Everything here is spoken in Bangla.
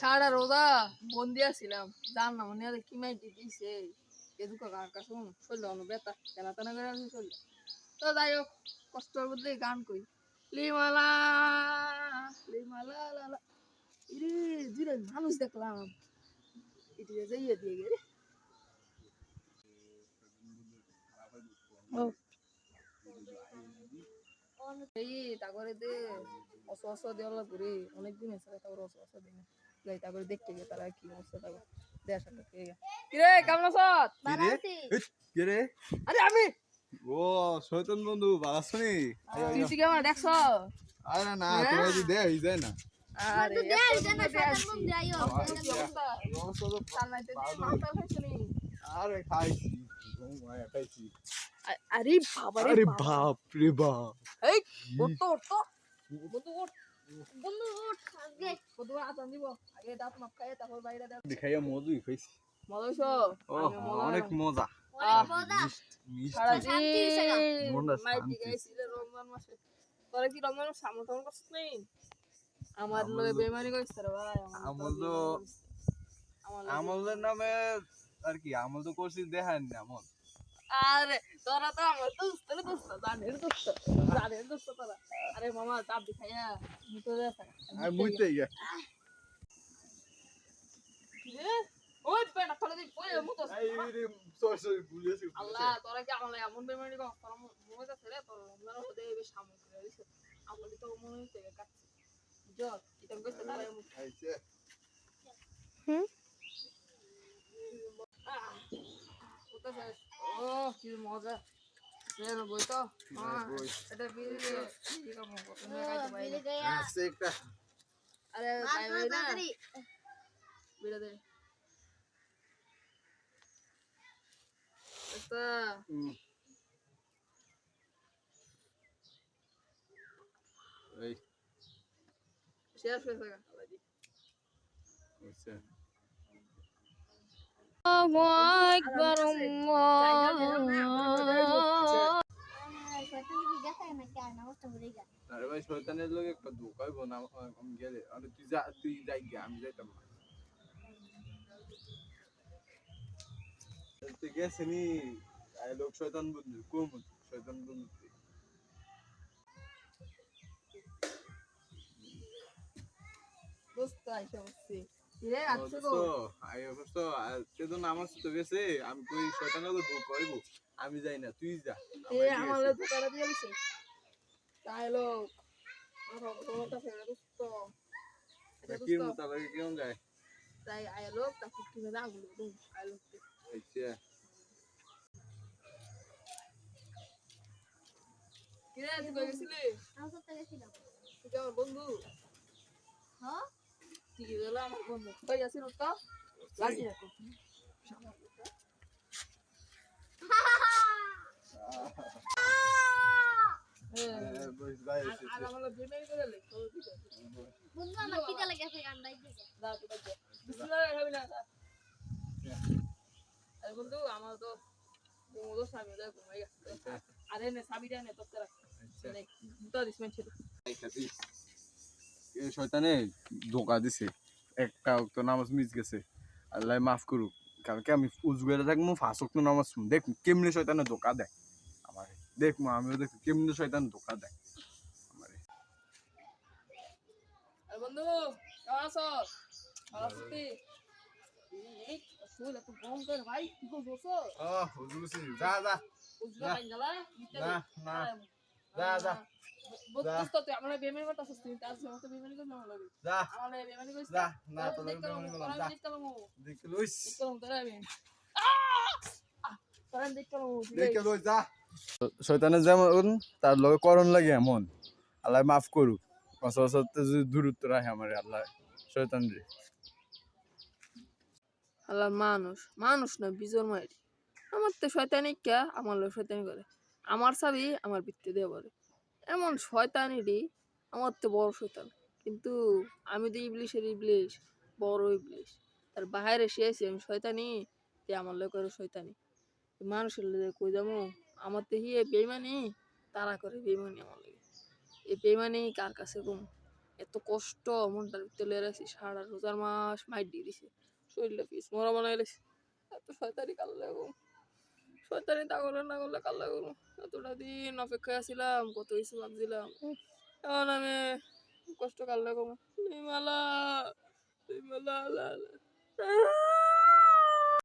সারা রোজা বন্দি আছিলাম জানলাম মনে কি মাইটি দিছে এদুকা গান কাছে শরীর অনু বেতা তেনা তেনা করে আমি শরীর তো যাই হোক কষ্টর মধ্যে গান কই লিমালা লিমালা লালা ইরে জিরে মানুষ দেখলাম এদিকে যাইয়ে দিয়ে গে ও এই তারপরে দে অস অস দেওয়ালা করে অনেকদিন এসে তারপর অস অস দিন যাই তারপরে দেখতে গিয়ে তারা কি অবস্থা তারপর দেড় টাকা পেয়ে গেছে কিরে কেমন আছো কিরে আরে আমি ও শয়তান বন্ধু ভালো আছো নি তুই কি কেমন দেখছো আরে না তোমার যদি দেয় হই যায় না আরে আরে খাইছি খাইছি আরে বাবা আরে বাপ রে বাপ এই ওটো ওটো বন্ধু ওট বন্ধু ওট আগে বন্ধু আতান দিব আগে দাঁত মাপ খায় তারপর বাইরে দাও দেখাইয়া মজুই খাইছি মজা হইছো অনেক মজা সারা মিষ্টি মনটা মাইটি গাইছি রে রমজান মাসে তোরা কি রমজান সামনে টামন করছিস নাই আমার লগে বেমানি কইছ রে ভাই আমলের নামে আর কি আমল তো করছি দেখান না আমল আরে তোরা তো আমার দোস্ত রে দোস্ত জানের দোস্ত তোরা আরে মামা চাপ দিখাইয়া মুতো দে আর মুইতে গিয়া ওই পেটা ফলে দি ওই মুতো এই রে সরি ভুলেছি আল্লাহ তোরা কি আমলে এমন বেমানি কর তোরা মনে যাচ্ছে রে তোর রমজান হতে বেশ সামনে করে দিছে আমলে তো মনে হইছে কাটছে জল এটা কইছে তারা আইছে ও কি মজা বই তো এটা বিল আরে বিল দে এই শেয়ার করে থাকা আচ্ছা আল্লাহু আকবার আরে ভাই শয়তানের লোক একটা ধোকা হইব না আমি গেলে আরে তুই যাই গিয়া আমি যাইতাম না তুই গেছে নি লোক শয়তান বন্ধু কোন শয়তান বন্ধু দোস্ত আইসা বসছি রে আচ্ছা গো আই অবশ্য তেতো নামাজ তো গেছে আমি কই শয়তানের লোক ধোকা হইব আমি যাই না তুই যা এ আমারে ধোকা দিয়ে দিছে তাই লোক আমার তোমারটা ফেলে দোস্ত কি মত লাগে কেমন যায় তাই আই লোক তা কি না আগুলো দু আই লোক আচ্ছা কিরে তুই কই গেছিলি আমি কোথায় গেছিলাম তুই কি আমার বন্ধু হ্যাঁ তুই কি গেল আমার বন্ধু কই যাচ্ছিস তো লাগি রাখো বস ভাই আর আমার বেমাই করে লে বন্ধু আমার কিটা লেগেছে গান্ডাই থেকে দাও তো বাজে বিসমিল্লাহ খাবি না আরে বন্ধু আমার তো বন্ধু সামনে যা ঘুমাই গেছে আরে নে সাবিটা নে তো তেরা আচ্ছা তো দিসমেন ছিল এই শয়তানে ধোকা দিছে একটা ওয়াক্ত নামাজ মিস গেছে আল্লাহ মাফ করুক কালকে আমি উজগারে থাকবো 5 ওয়াক্ত নামাজ দেখ কেমনে শয়তানে ধোকা দেয় আমারে দেখ আমিও দেখ কেমনে শয়তান ধোকা দেয় আমারে আরে বন্ধু কেমন আছো ভালো আছিস এই শুল এত গরম করে ভাই কি করছো হুজুরছি যা যা উজলা লাইন জ্বালা না না যা যা বুঝতো তুই আমরা বেমানি করতে আসছিস তুই তার সময় তো বেমানি করতে না লাগে যা আমরা বেমানি করিস যা না তো বেমানি করলাম যা দেখ লইস যা শয়তানের যেমন তার লগে করণ লাগে এমন আল্লাহ মাফ করুক অসতে যদি দূরত্ব রাখে আমার আল্লাহ শয়তান রে আল্লাহ মানুষ না বিজোর মাইরি আমার তো শয়তানি কে আমার লোক শয়তানি করে আমার চাবি আমার বৃত্তি দিয়ে বলে এমন শয়তানিটি আমার তো বড় শয়তান কিন্তু আমি তো ইবলিশ বড় ইবলিশ তার বাইরে এসে আমি শয়তানি তে আমার লোকের শয়তানি মানুষের লোক কই যাবো আমার তো হিয়ে বেইমানি তারা করে বেইমানি আমার লাগে এই বেইমানি কার কাছে কম এত কষ্ট মনটার ভিতরে লয়ে রাখছি সারা রোজার মাস মাইর দিয়ে দিছে শরীরটা পিস মরা বানাই রাখছি এত শয়তানি কাল লাগো শয়তানি তা করলে না করলে কাল লাগো এতটা দিন অপেক্ষায় আছিলাম কত কিছু ভাবছিলাম এখন আমি কষ্ট কাল লাগো নিমালা নিমালা লা লা